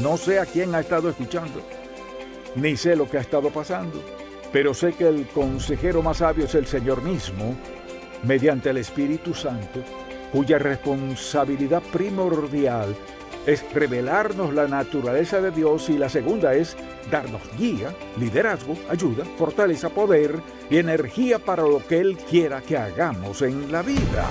No sé a quién ha estado escuchando, ni sé lo que ha estado pasando, pero sé que el consejero más sabio es el Señor mismo, mediante el Espíritu Santo, cuya responsabilidad primordial es revelarnos la naturaleza de Dios, y la segunda es darnos guía, liderazgo, ayuda, fortaleza, poder y energía para lo que Él quiera que hagamos en la vida.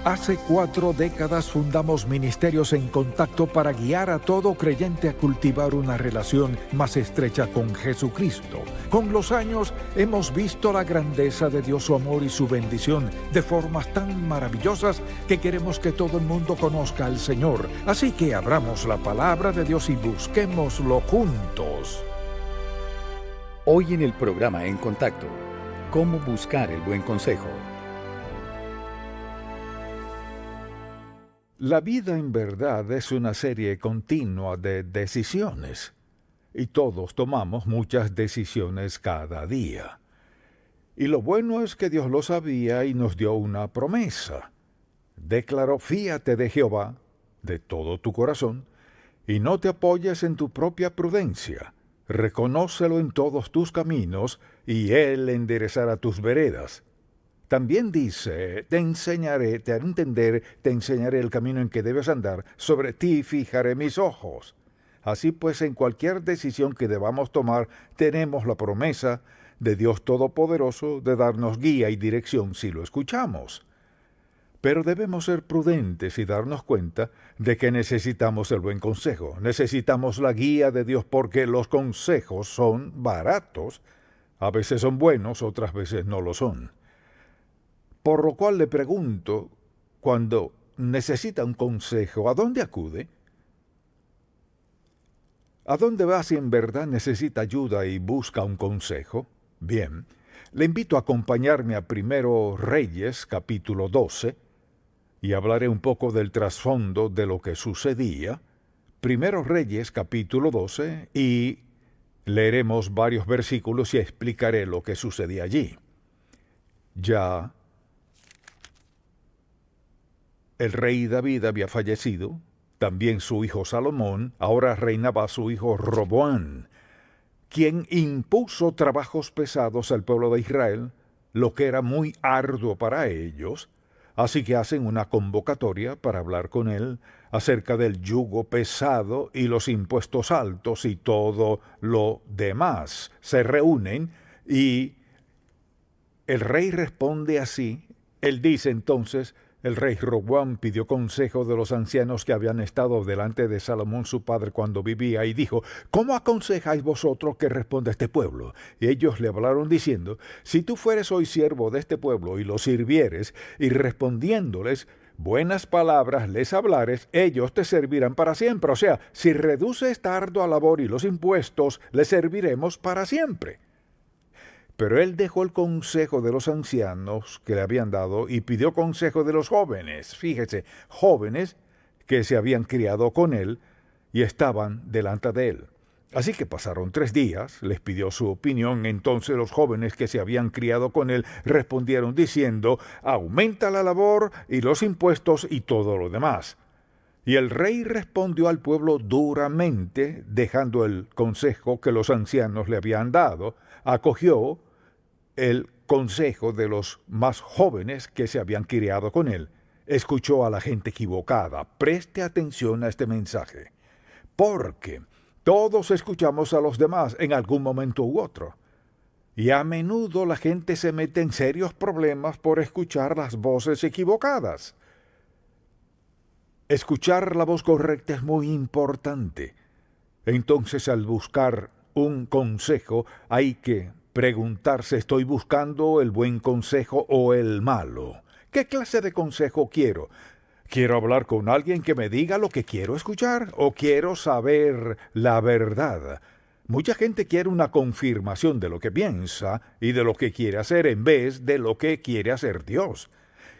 Hace 4 décadas fundamos Ministerios en Contacto para guiar a todo creyente a cultivar una relación más estrecha con Jesucristo. Con los años hemos visto la grandeza de Dios, su amor y su bendición de formas tan maravillosas que queremos que todo el mundo conozca al Señor. Así que abramos la palabra de Dios y busquémoslo juntos. Hoy en el programa En Contacto, ¿cómo buscar el buen consejo? La vida en verdad es una serie continua de decisiones, y todos tomamos muchas decisiones cada día. Y lo bueno es que Dios lo sabía y nos dio una promesa. Declaró: fíate de Jehová de todo tu corazón, y no te apoyes en tu propia prudencia. Reconócelo en todos tus caminos, y Él enderezará tus veredas. También dice: te enseñaré, te haré entender, te enseñaré el camino en que debes andar, sobre ti fijaré mis ojos. Así pues, en cualquier decisión que debamos tomar, tenemos la promesa de Dios Todopoderoso de darnos guía y dirección si lo escuchamos. Pero debemos ser prudentes y darnos cuenta de que necesitamos el buen consejo. Necesitamos la guía de Dios, porque los consejos son baratos. A veces son buenos, otras veces no lo son. Por lo cual le pregunto, cuando necesita un consejo, ¿a dónde acude? ¿A dónde va si en verdad necesita ayuda y busca un consejo? Bien, le invito a acompañarme a Primero Reyes, capítulo 12, y hablaré un poco del trasfondo de lo que sucedía. Primero Reyes, capítulo 12, y leeremos varios versículos y explicaré lo que sucedía allí. Ya el rey David había fallecido, también su hijo Salomón. Ahora reinaba su hijo Roboam, quien impuso trabajos pesados al pueblo de Israel, lo que era muy arduo para ellos. Así que hacen una convocatoria para hablar con él acerca del yugo pesado y los impuestos altos y todo lo demás. Se reúnen y el rey responde así. Él dice entonces: el rey Roboam pidió consejo de los ancianos que habían estado delante de Salomón su padre cuando vivía, y dijo: ¿cómo aconsejáis vosotros que responda este pueblo? Y ellos le hablaron diciendo: si tú fueres hoy siervo de este pueblo y lo sirvieres, y respondiéndoles buenas palabras les hablares, ellos te servirán para siempre. O sea, si reduce esta ardua labor y los impuestos, le serviremos para siempre. Pero él dejó el consejo de los ancianos que le habían dado y pidió consejo de los jóvenes. Fíjese, jóvenes que se habían criado con él y estaban delante de él. Así que pasaron 3 días, les pidió su opinión. Entonces los jóvenes que se habían criado con él respondieron diciendo: aumenta la labor y los impuestos y todo lo demás. Y el rey respondió al pueblo duramente, dejando el consejo que los ancianos le habían dado. Acogió el consejo de los más jóvenes que se habían criado con él. Escuchó a la gente equivocada. Preste atención a este mensaje, porque todos escuchamos a los demás en algún momento u otro. Y a menudo la gente se mete en serios problemas por escuchar las voces equivocadas. Escuchar la voz correcta es muy importante. Entonces, al buscar un consejo, hay que preguntarse: ¿estoy buscando el buen consejo o el malo? ¿Qué clase de consejo quiero? ¿Quiero hablar con alguien que me diga lo que quiero escuchar, o quiero saber la verdad? Mucha gente quiere una confirmación de lo que piensa y de lo que quiere hacer en vez de lo que quiere hacer Dios.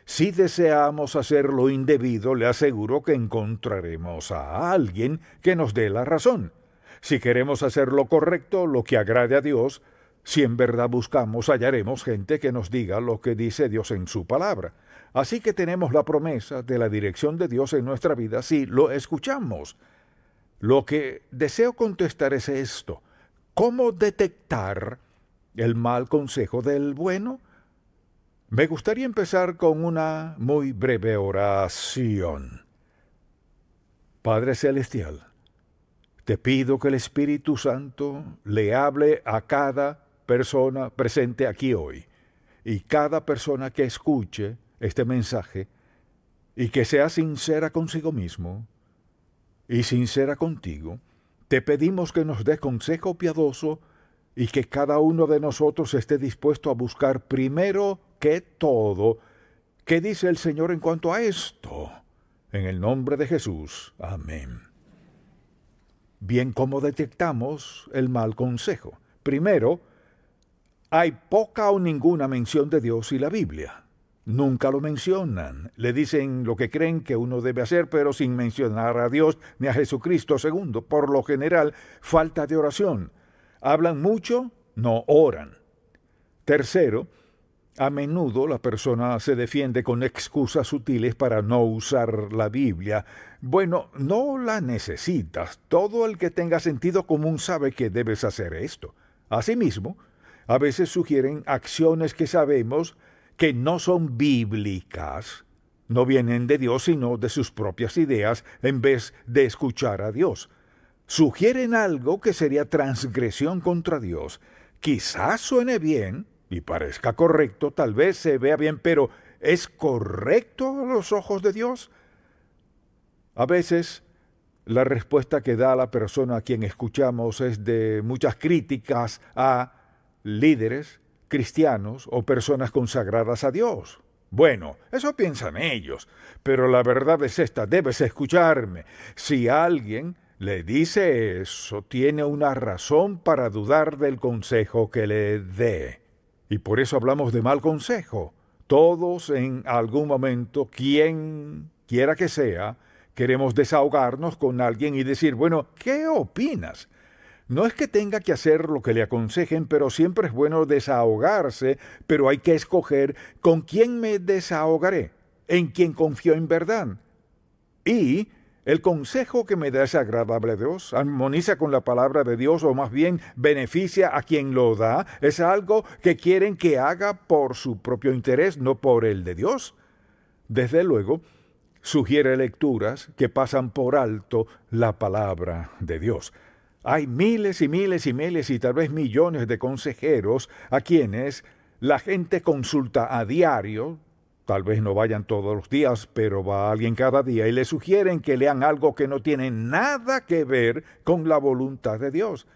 Si deseamos hacer lo indebido, le aseguro que encontraremos a alguien que nos dé la razón. Si queremos hacer lo correcto, lo que agrade a Dios, Si en verdad buscamos, hallaremos gente que nos diga lo que dice Dios en su palabra. Así que tenemos la promesa de la dirección de Dios en nuestra vida si lo escuchamos. Lo que deseo contestar es esto: ¿cómo detectar el mal consejo del bueno? Me gustaría empezar con una muy breve oración. Padre Celestial, te pido que el Espíritu Santo le hable a cada persona presente aquí hoy, y cada persona que escuche este mensaje, y que sea sincera consigo mismo y sincera contigo. Te pedimos que nos des consejo piadoso y que cada uno de nosotros esté dispuesto a buscar primero que todo qué dice el Señor en cuanto a esto. En el nombre de Jesús. Amén. Bien, ¿cómo detectamos el mal consejo? Primero, hay poca o ninguna mención de Dios y la Biblia. Nunca lo mencionan. Le dicen lo que creen que uno debe hacer, pero sin mencionar a Dios ni a Jesucristo. Segundo, por lo general, falta de oración. Hablan mucho, no oran. Tercero, a menudo la persona se defiende con excusas sutiles para no usar la Biblia. Bueno, no la necesitas. Todo el que tenga sentido común sabe que debes hacer esto. Asimismo, a veces sugieren acciones que sabemos que no son bíblicas, no vienen de Dios sino de sus propias ideas en vez de escuchar a Dios. Sugieren algo que sería transgresión contra Dios. Quizás suene bien y parezca correcto, tal vez se vea bien, pero ¿es correcto a los ojos de Dios? A veces la respuesta que da la persona a quien escuchamos es de muchas críticas a líderes cristianos o personas consagradas a Dios. Bueno, eso piensan ellos, pero la verdad es esta: debes escucharme. Si alguien le dice eso, tiene una razón para dudar del consejo que le dé. Y por eso hablamos de mal consejo. Todos en algún momento, quien quiera que sea, queremos desahogarnos con alguien y decir, bueno, ¿qué opinas? No es que tenga que hacer lo que le aconsejen, pero siempre es bueno desahogarse, pero hay que escoger con quién me desahogaré, en quién confío en verdad. Y el consejo que me da es agradable a Dios, armoniza con la palabra de Dios, o más bien beneficia a quien lo da. Es algo que quieren que haga por su propio interés, no por el de Dios. Desde luego, sugiere lecturas que pasan por alto la palabra de Dios. Hay miles y miles y miles y tal vez millones de consejeros a quienes la gente consulta a diario. Tal vez no vayan todos los días, pero va alguien cada día y le sugieren que lean algo que no tiene nada que ver con la voluntad de Dios,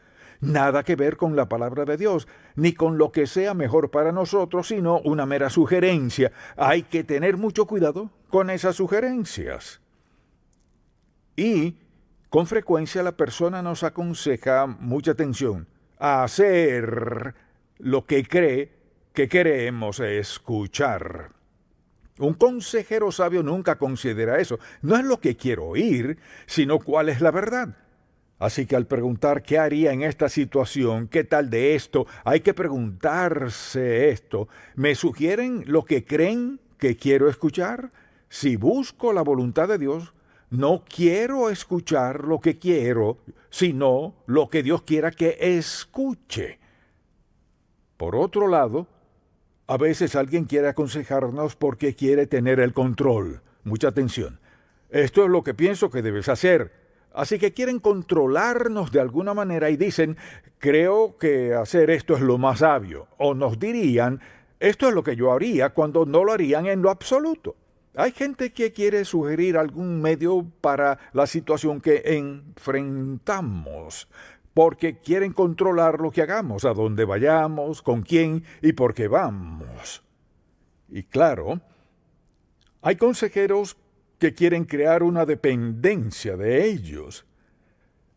nada que ver con la palabra de Dios, ni con lo que sea mejor para nosotros, sino una mera sugerencia. Hay que tener mucho cuidado con esas sugerencias. Y con frecuencia la persona nos aconseja, mucha atención, a hacer lo que cree que queremos escuchar. Un consejero sabio nunca considera eso. No es lo que quiero oír, sino cuál es la verdad. Así que al preguntar qué haría en esta situación, qué tal de esto, hay que preguntarse esto. ¿Me sugieren lo que creen que quiero escuchar? Si busco la voluntad de Dios, no quiero escuchar lo que quiero, sino lo que Dios quiera que escuche. Por otro lado, a veces alguien quiere aconsejarnos porque quiere tener el control. Mucha atención. Esto es lo que pienso que debes hacer. Así que quieren controlarnos de alguna manera y dicen, creo que hacer esto es lo más sabio. O nos dirían, esto es lo que yo haría, cuando no lo harían en lo absoluto. Hay gente que quiere sugerir algún medio para la situación que enfrentamos, porque quieren controlar lo que hagamos, a dónde vayamos, con quién y por qué vamos. Y claro, hay consejeros que quieren crear una dependencia de ellos.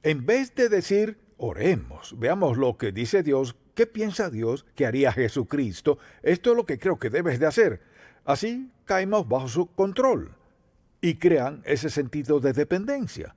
En vez de decir, oremos, veamos lo que dice Dios, qué piensa Dios que haría Jesucristo, esto es lo que creo que debes de hacer. Así caemos bajo su control y crean ese sentido de dependencia.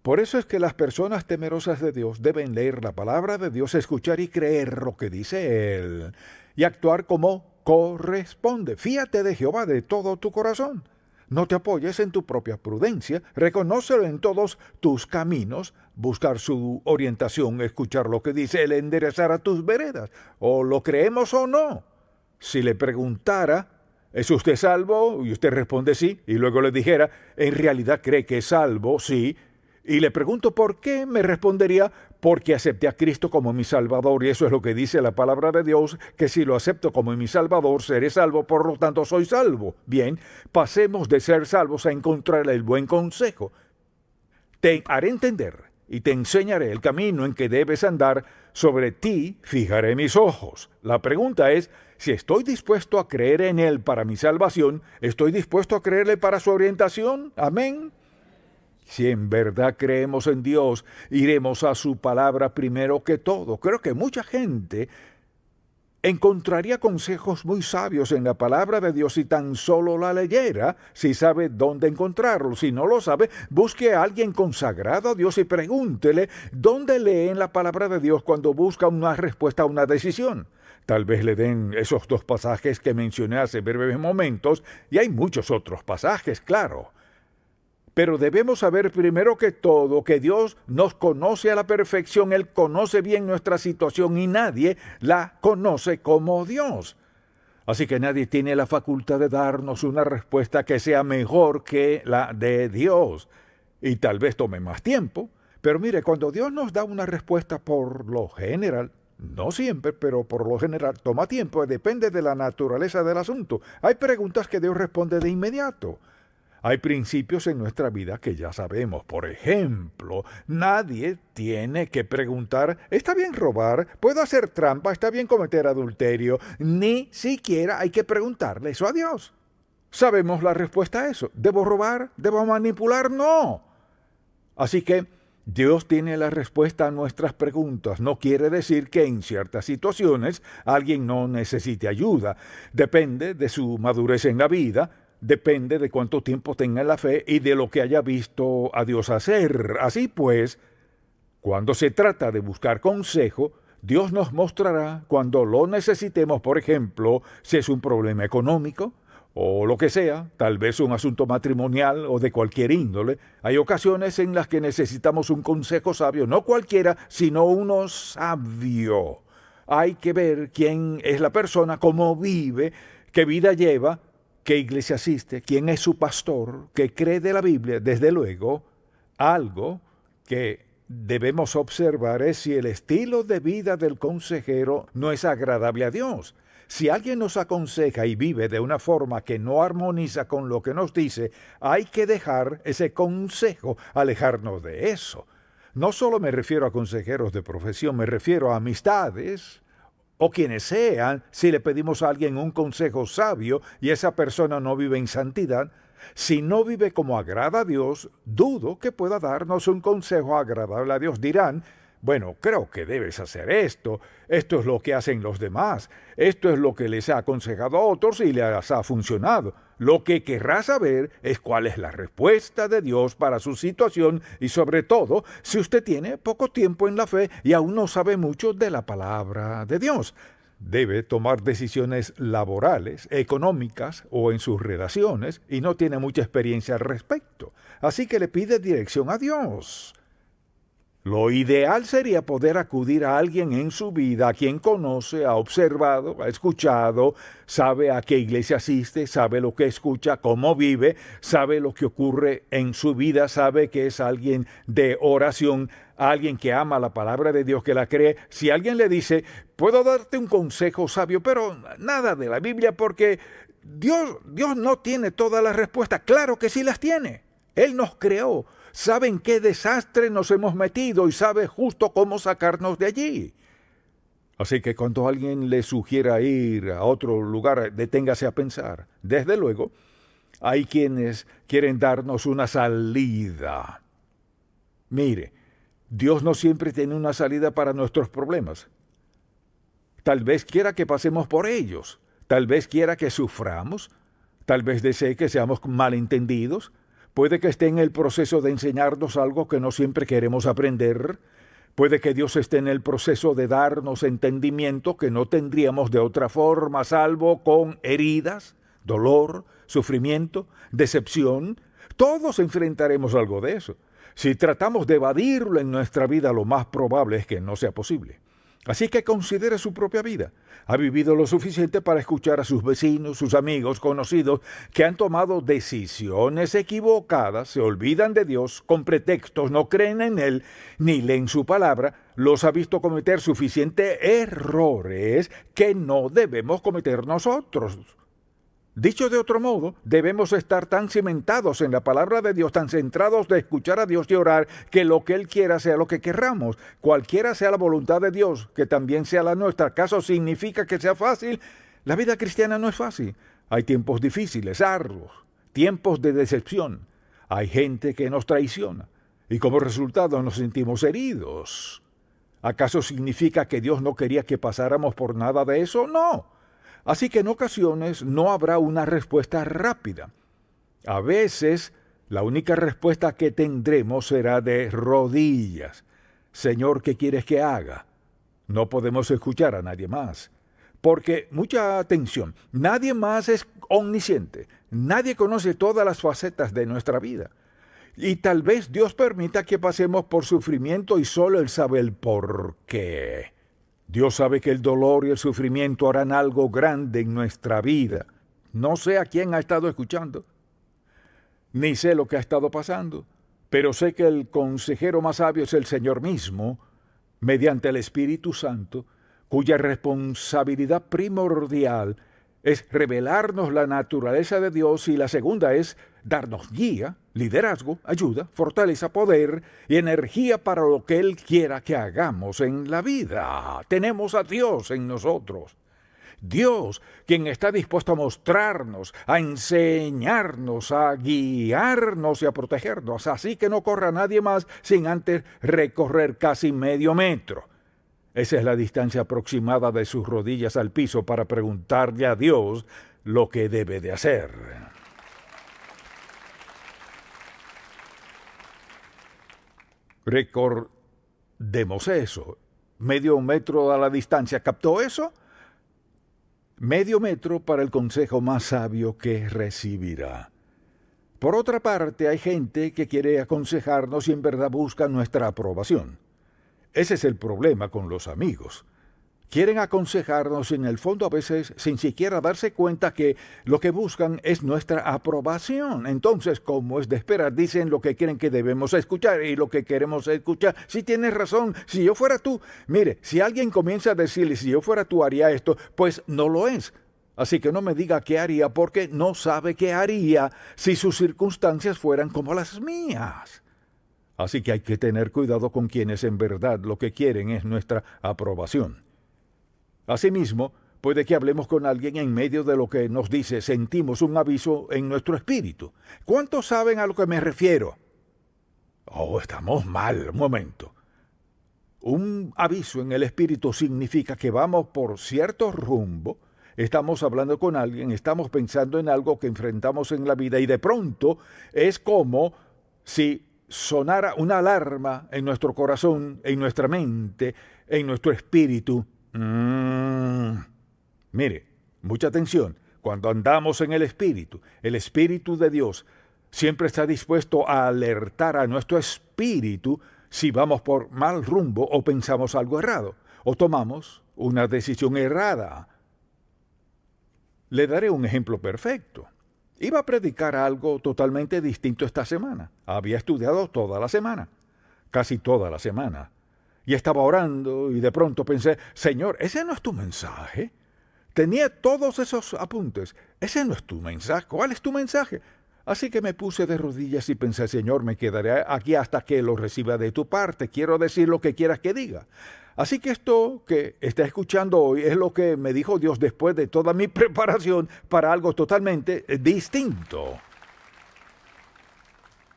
Por eso es que las personas temerosas de Dios deben leer la palabra de Dios, escuchar y creer lo que dice Él, y actuar como corresponde. Fíate de Jehová de todo tu corazón. No te apoyes en tu propia prudencia, reconócelo en todos tus caminos, buscar su orientación, escuchar lo que dice Él, enderezar a tus veredas. O lo creemos o no. Si le preguntara, ¿es usted salvo? Y usted responde sí, y luego le dijera, ¿en realidad cree que es salvo? Sí. Y le pregunto por qué, me respondería, porque acepté a Cristo como mi Salvador, y eso es lo que dice la palabra de Dios, que si lo acepto como mi Salvador, seré salvo, por lo tanto soy salvo. Bien, pasemos de ser salvos a encontrar el buen consejo. Te haré entender y te enseñaré el camino en que debes andar, sobre ti fijaré mis ojos. La pregunta es, si estoy dispuesto a creer en Él para mi salvación, ¿estoy dispuesto a creerle para su orientación? Amén. Si en verdad creemos en Dios, iremos a su palabra primero que todo. Creo que mucha gente encontraría consejos muy sabios en la palabra de Dios si tan solo la leyera, si sabe dónde encontrarlo. Si no lo sabe, busque a alguien consagrado a Dios y pregúntele dónde lee en la palabra de Dios cuando busca una respuesta a una decisión. Tal vez le den esos 2 pasajes que mencioné hace breves momentos, y hay muchos otros pasajes, claro. Pero debemos saber primero que todo que Dios nos conoce a la perfección, Él conoce bien nuestra situación y nadie la conoce como Dios. Así que nadie tiene la facultad de darnos una respuesta que sea mejor que la de Dios. Y tal vez tome más tiempo, pero mire, cuando Dios nos da una respuesta por lo general, no siempre, pero por lo general toma tiempo, depende de la naturaleza del asunto. Hay preguntas que Dios responde de inmediato. Hay principios en nuestra vida que ya sabemos. Por ejemplo, nadie tiene que preguntar, ¿está bien robar? ¿Puedo hacer trampa? ¿Está bien cometer adulterio? Ni siquiera hay que preguntarle eso a Dios. Sabemos la respuesta a eso. ¿Debo robar? ¿Debo manipular? No. Así que Dios tiene la respuesta a nuestras preguntas. No quiere decir que en ciertas situaciones alguien no necesite ayuda. Depende de su madurez en la vida. Depende de cuánto tiempo tenga en la fe y de lo que haya visto a Dios hacer. Así pues, cuando se trata de buscar consejo, Dios nos mostrará cuando lo necesitemos, por ejemplo, si es un problema económico o lo que sea, tal vez un asunto matrimonial o de cualquier índole. Hay ocasiones en las que necesitamos un consejo sabio, no cualquiera, sino uno sabio. Hay que ver quién es la persona, cómo vive, qué vida lleva, qué iglesia asiste, quién es su pastor, qué cree de la Biblia. Desde luego, algo que debemos observar es si el estilo de vida del consejero no es agradable a Dios. Si alguien nos aconseja y vive de una forma que no armoniza con lo que nos dice, hay que dejar ese consejo, alejarnos de eso. No solo me refiero a consejeros de profesión, me refiero a amistades, o quienes sean. Si le pedimos a alguien un consejo sabio y esa persona no vive en santidad, si no vive como agrada a Dios, dudo que pueda darnos un consejo agradable a Dios. Dirán, bueno, creo que debes hacer esto es lo que hacen los demás, esto es lo que les ha aconsejado a otros y les ha funcionado. Lo que querrá saber es cuál es la respuesta de Dios para su situación y sobre todo si usted tiene poco tiempo en la fe y aún no sabe mucho de la palabra de Dios. Debe tomar decisiones laborales, económicas o en sus relaciones y no tiene mucha experiencia al respecto. Así que le pide dirección a Dios. Lo ideal sería poder acudir a alguien en su vida a quien conoce, ha observado, ha escuchado, sabe a qué iglesia asiste, sabe lo que escucha, cómo vive, sabe lo que ocurre en su vida, sabe que es alguien de oración, alguien que ama la palabra de Dios, que la cree. Si alguien le dice, puedo darte un consejo sabio, pero nada de la Biblia porque Dios no tiene todas las respuestas. Claro que sí las tiene. Él nos creó. Sabe en qué desastre nos hemos metido y sabe justo cómo sacarnos de allí. Así que cuando alguien le sugiera ir a otro lugar, deténgase a pensar. Desde luego, hay quienes quieren darnos una salida. Mire, Dios no siempre tiene una salida para nuestros problemas. Tal vez quiera que pasemos por ellos. Tal vez quiera que suframos. Tal vez desee que seamos malentendidos. Puede que esté en el proceso de enseñarnos algo que no siempre queremos aprender. Puede que Dios esté en el proceso de darnos entendimiento que no tendríamos de otra forma, salvo con heridas, dolor, sufrimiento, decepción. Todos enfrentaremos algo de eso. Si tratamos de evadirlo en nuestra vida, lo más probable es que no sea posible. Así que considere su propia vida. Ha vivido lo suficiente para escuchar a sus vecinos, sus amigos, conocidos, que han tomado decisiones equivocadas, se olvidan de Dios con pretextos, no creen en Él, ni leen su palabra. Los ha visto cometer suficientes errores que no debemos cometer nosotros. Dicho de otro modo, debemos estar tan cimentados en la palabra de Dios, tan centrados de escuchar a Dios y orar, que lo que Él quiera sea lo que querramos, cualquiera sea la voluntad de Dios, que también sea la nuestra. ¿Acaso significa que sea fácil? La vida cristiana no es fácil. Hay tiempos difíciles, arduos, tiempos de decepción. Hay gente que nos traiciona y como resultado nos sentimos heridos. ¿Acaso significa que Dios no quería que pasáramos por nada de eso? No. Así que en ocasiones no habrá una respuesta rápida. A veces la única respuesta que tendremos será de rodillas. Señor, ¿qué quieres que haga? No podemos escuchar a nadie más. Porque, mucha atención, nadie más es omnisciente. Nadie conoce todas las facetas de nuestra vida. Y tal vez Dios permita que pasemos por sufrimiento y solo Él sabe el por qué. Dios sabe que el dolor y el sufrimiento harán algo grande en nuestra vida. No sé a quién ha estado escuchando, ni sé lo que ha estado pasando, pero sé que el consejero más sabio es el Señor mismo, mediante el Espíritu Santo, cuya responsabilidad primordial es revelarnos la naturaleza de Dios y la segunda es darnos guía, liderazgo, ayuda, fortaleza, poder y energía para lo que Él quiera que hagamos en la vida. Tenemos a Dios en nosotros. Dios, quien está dispuesto a mostrarnos, a enseñarnos, a guiarnos y a protegernos. Así que no corra nadie más sin antes recorrer casi medio metro. Esa es la distancia aproximada de sus rodillas al piso para preguntarle a Dios lo que debe de hacer. Recordemos eso. Medio metro a la distancia. ¿Captó eso? Medio metro para el consejo más sabio que recibirá. Por otra parte, hay gente que quiere aconsejarnos y en verdad busca nuestra aprobación. Ese es el problema con los amigos. Quieren aconsejarnos en el fondo a veces sin siquiera darse cuenta que lo que buscan es nuestra aprobación. Entonces, como es de esperar, dicen lo que quieren que debemos escuchar y lo que queremos escuchar. Si tienes razón, si yo fuera tú, mire, si alguien comienza a decirle si yo fuera tú haría esto, pues no lo es. Así que no me diga qué haría porque no sabe qué haría si sus circunstancias fueran como las mías. Así que hay que tener cuidado con quienes en verdad lo que quieren es nuestra aprobación. Asimismo, puede que hablemos con alguien en medio de lo que nos dice, sentimos un aviso en nuestro espíritu. ¿Cuántos saben a lo que me refiero? Oh, estamos mal, un momento. Un aviso en el espíritu significa que vamos por cierto rumbo, estamos hablando con alguien, estamos pensando en algo que enfrentamos en la vida y de pronto es como si sonara una alarma en nuestro corazón, en nuestra mente, en nuestro espíritu. Mire, mucha atención. Cuando andamos en el Espíritu de Dios siempre está dispuesto a alertar a nuestro espíritu si vamos por mal rumbo o pensamos algo errado, o tomamos una decisión errada. Le daré un ejemplo perfecto. Iba a predicar algo totalmente distinto esta semana. Había estudiado toda la semana, casi toda la semana. Y estaba orando y de pronto pensé, Señor, ¿ese no es tu mensaje? Tenía todos esos apuntes. Ese no es tu mensaje. ¿Cuál es tu mensaje? Así que me puse de rodillas y pensé, Señor, me quedaré aquí hasta que lo reciba de tu parte. Quiero decir lo que quieras que diga. Así que esto que está escuchando hoy es lo que me dijo Dios después de toda mi preparación para algo totalmente distinto.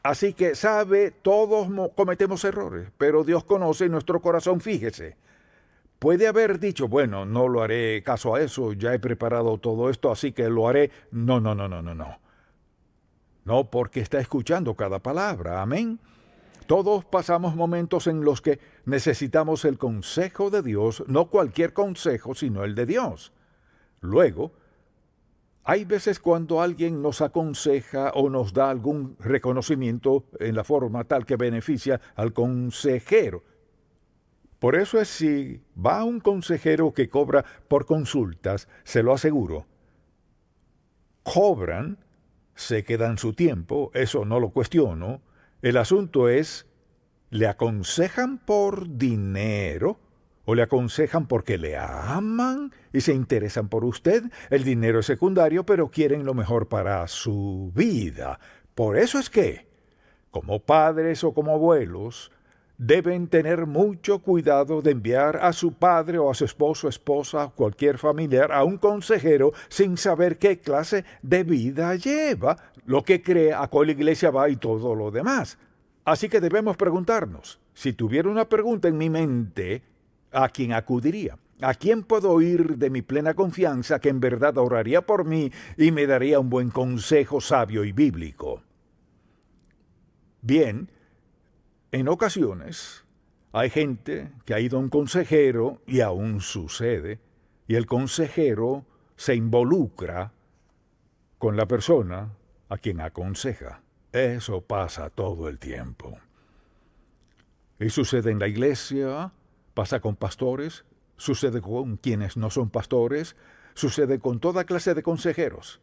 Así que sabe, todos cometemos errores, pero Dios conoce nuestro corazón, fíjese. Puede haber dicho, bueno, no lo haré caso a eso, ya he preparado todo esto, así que lo haré. No. no porque está escuchando cada palabra. Amén. Todos pasamos momentos en los que necesitamos el consejo de Dios, no cualquier consejo, sino el de Dios. Luego, hay veces cuando alguien nos aconseja o nos da algún reconocimiento en la forma tal que beneficia al consejero. Por eso es si va a un consejero que cobra por consultas, se lo aseguro. Cobran, se quedan su tiempo, eso no lo cuestiono. El asunto es, ¿le aconsejan por dinero o le aconsejan porque le aman y se interesan por usted? El dinero es secundario, pero quieren lo mejor para su vida. Por eso es que, como padres o como abuelos, deben tener mucho cuidado de enviar a su padre o a su esposo, esposa, cualquier familiar a un consejero sin saber qué clase de vida lleva, lo que cree, a cuál iglesia va y todo lo demás. Así que debemos preguntarnos, si tuviera una pregunta en mi mente, ¿a quién acudiría? ¿A quién puedo ir de mi plena confianza que en verdad oraría por mí y me daría un buen consejo sabio y bíblico? Bien, en ocasiones hay gente que ha ido a un consejero y aún sucede, y el consejero se involucra con la persona a quien aconseja. Eso pasa todo el tiempo. Y sucede en la iglesia, pasa con pastores, sucede con quienes no son pastores, sucede con toda clase de consejeros.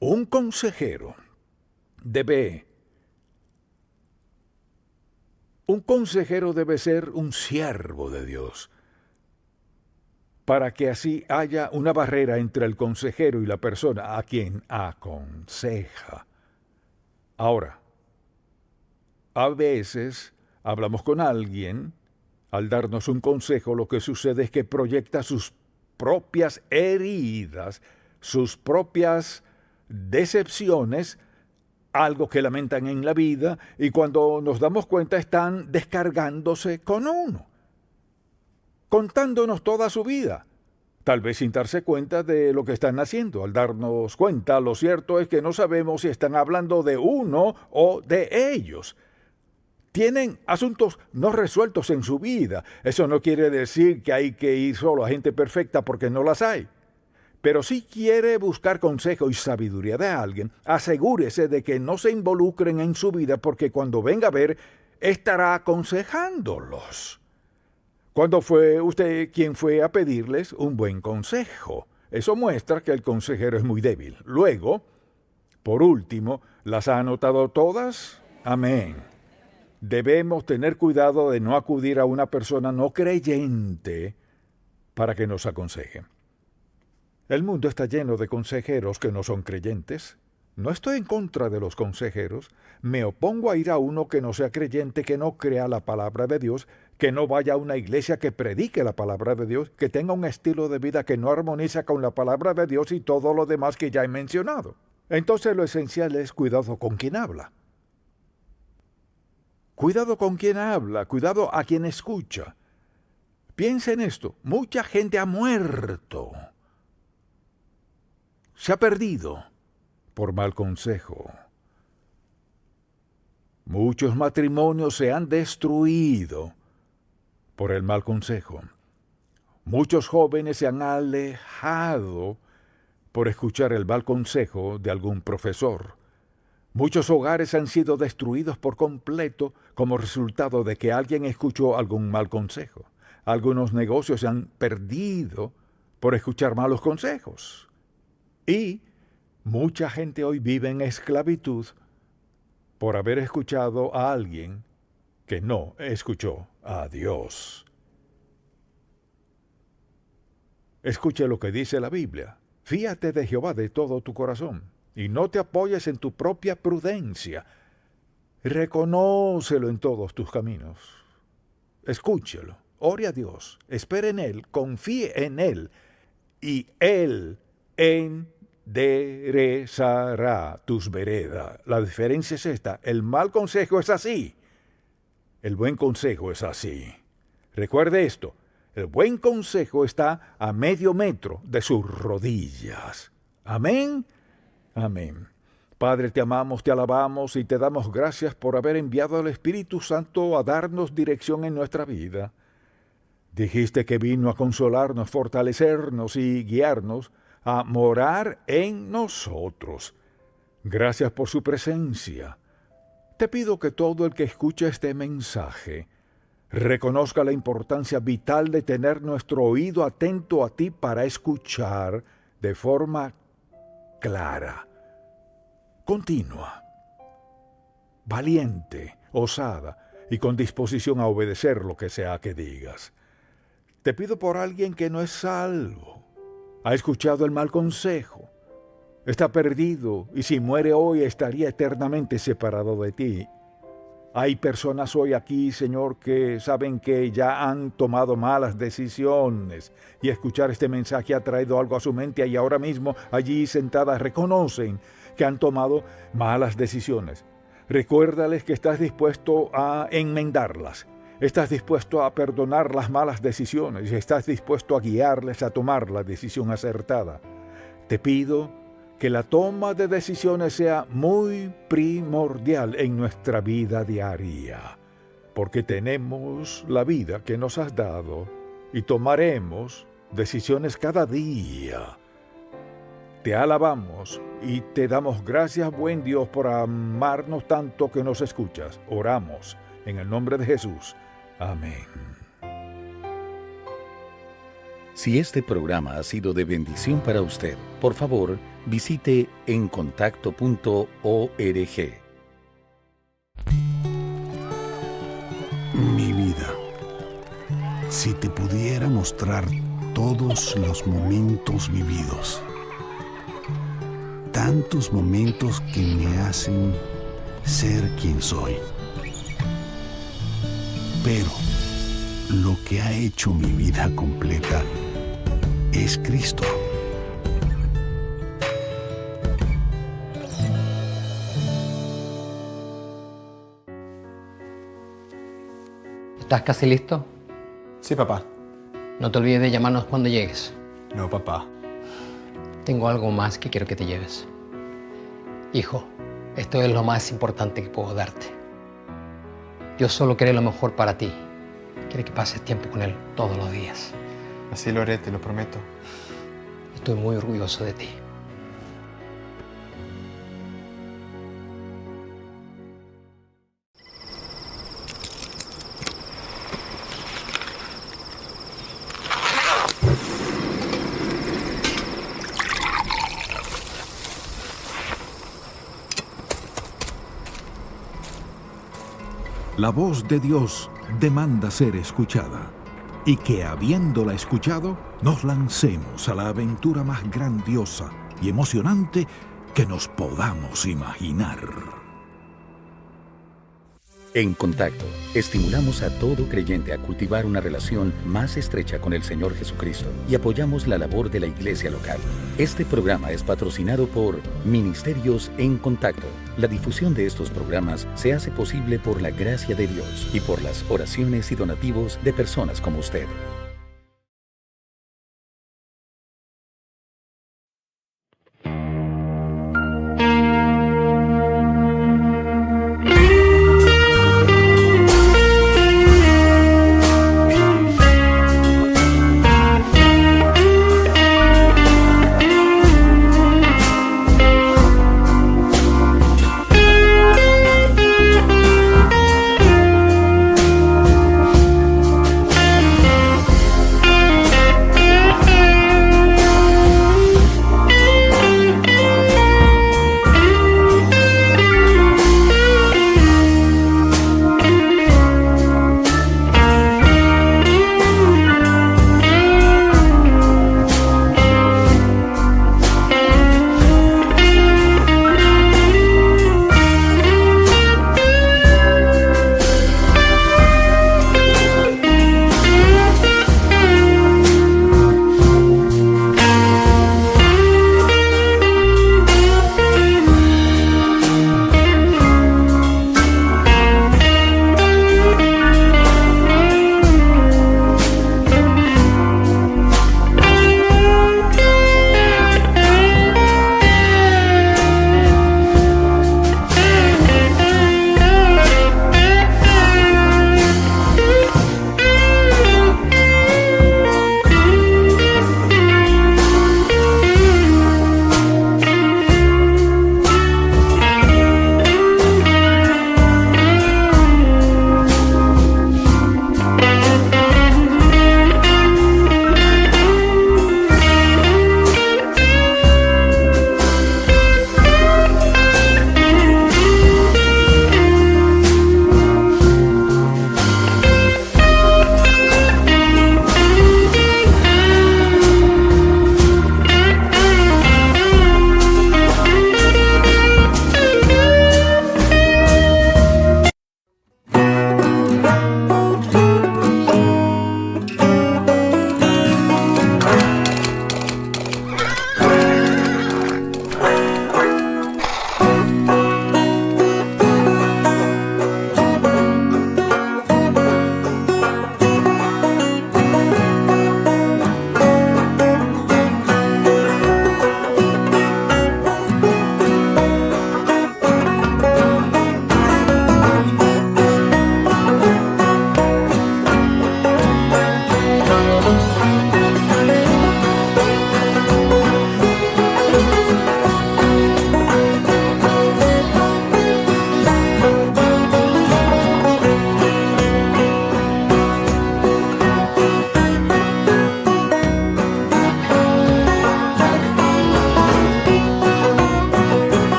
Un consejero debe ser un siervo de Dios, para que así haya una barrera entre el consejero y la persona a quien aconseja. Ahora, a veces hablamos con alguien, al darnos un consejo, lo que sucede es que proyecta sus propias heridas, sus propias decepciones, algo que lamentan en la vida, y cuando nos damos cuenta están descargándose con uno, contándonos toda su vida, tal vez sin darse cuenta de lo que están haciendo. Al darnos cuenta, lo cierto es que no sabemos si están hablando de uno o de ellos. Tienen asuntos no resueltos en su vida. Eso no quiere decir que hay que ir solo a gente perfecta, porque no las hay. Pero si quiere buscar consejo y sabiduría de alguien, asegúrese de que no se involucren en su vida, porque cuando venga a ver, estará aconsejándolos. ¿Cuándo fue usted quien fue a pedirles un buen consejo? Eso muestra que el consejero es muy débil. Luego, por último, ¿las ha anotado todas? Amén. Debemos tener cuidado de no acudir a una persona no creyente para que nos aconseje. El mundo está lleno de consejeros que no son creyentes. No estoy en contra de los consejeros. Me opongo a ir a uno que no sea creyente, que no crea la palabra de Dios, que no vaya a una iglesia que predique la palabra de Dios, que tenga un estilo de vida que no armoniza con la palabra de Dios y todo lo demás que ya he mencionado. Entonces lo esencial es cuidado con quien habla. Cuidado con quien habla, cuidado a quien escucha. Piensa en esto, mucha gente ha muerto. Se ha perdido por mal consejo. Muchos matrimonios se han destruido por el mal consejo. Muchos jóvenes se han alejado por escuchar el mal consejo de algún profesor. Muchos hogares han sido destruidos por completo como resultado de que alguien escuchó algún mal consejo. Algunos negocios se han perdido por escuchar malos consejos. Y mucha gente hoy vive en esclavitud por haber escuchado a alguien que no escuchó a Dios. Escuche lo que dice la Biblia. Fíate de Jehová de todo tu corazón y no te apoyes en tu propia prudencia. Reconócelo en todos tus caminos. Escúchelo, ore a Dios, espere en Él, confíe en Él y Él enderezará tus veredas. La diferencia es esta: el mal consejo es así, el buen consejo es así. Recuerde esto: el buen consejo está a medio metro de sus rodillas. Amén. Amén. Padre, te amamos, te alabamos y te damos gracias por haber enviado al Espíritu Santo a darnos dirección en nuestra vida. Dijiste que vino a consolarnos, fortalecernos y guiarnos a morar en nosotros. Gracias por su presencia. Te pido que todo el que escuche este mensaje reconozca la importancia vital de tener nuestro oído atento a ti para escuchar de forma clara, continua, valiente, osada y con disposición a obedecer lo que sea que digas. Te pido por alguien que no es salvo, ha escuchado el mal consejo, está perdido y si muere hoy estaría eternamente separado de ti. Hay personas hoy aquí, Señor, que saben que ya han tomado malas decisiones y escuchar este mensaje ha traído algo a su mente y ahora mismo allí sentadas reconocen que han tomado malas decisiones. Recuérdales que estás dispuesto a enmendarlas, estás dispuesto a perdonar las malas decisiones y estás dispuesto a guiarles a tomar la decisión acertada. Te pido que la toma de decisiones sea muy primordial en nuestra vida diaria, porque tenemos la vida que nos has dado y tomaremos decisiones cada día. Te alabamos y te damos gracias, buen Dios, por amarnos tanto que nos escuchas. Oramos en el nombre de Jesús. Amén. Si este programa ha sido de bendición para usted, por favor, visite encontacto.org. Mi vida, si te pudiera mostrar todos los momentos vividos, tantos momentos que me hacen ser quien soy. Pero lo que ha hecho mi vida completa es Cristo. ¿Estás casi listo? Sí, papá. No te olvides de llamarnos cuando llegues. No, papá. Tengo algo más que quiero que te lleves. Hijo, esto es lo más importante que puedo darte. Dios solo quiere lo mejor para ti. Quiere que pases tiempo con Él todos los días. Así lo haré, te lo prometo. Estoy muy orgulloso de ti. La voz de Dios demanda ser escuchada, y que habiéndola escuchado, nos lancemos a la aventura más grandiosa y emocionante que nos podamos imaginar. En Contacto, estimulamos a todo creyente a cultivar una relación más estrecha con el Señor Jesucristo y apoyamos la labor de la iglesia local. Este programa es patrocinado por Ministerios en Contacto. La difusión de estos programas se hace posible por la gracia de Dios y por las oraciones y donativos de personas como usted.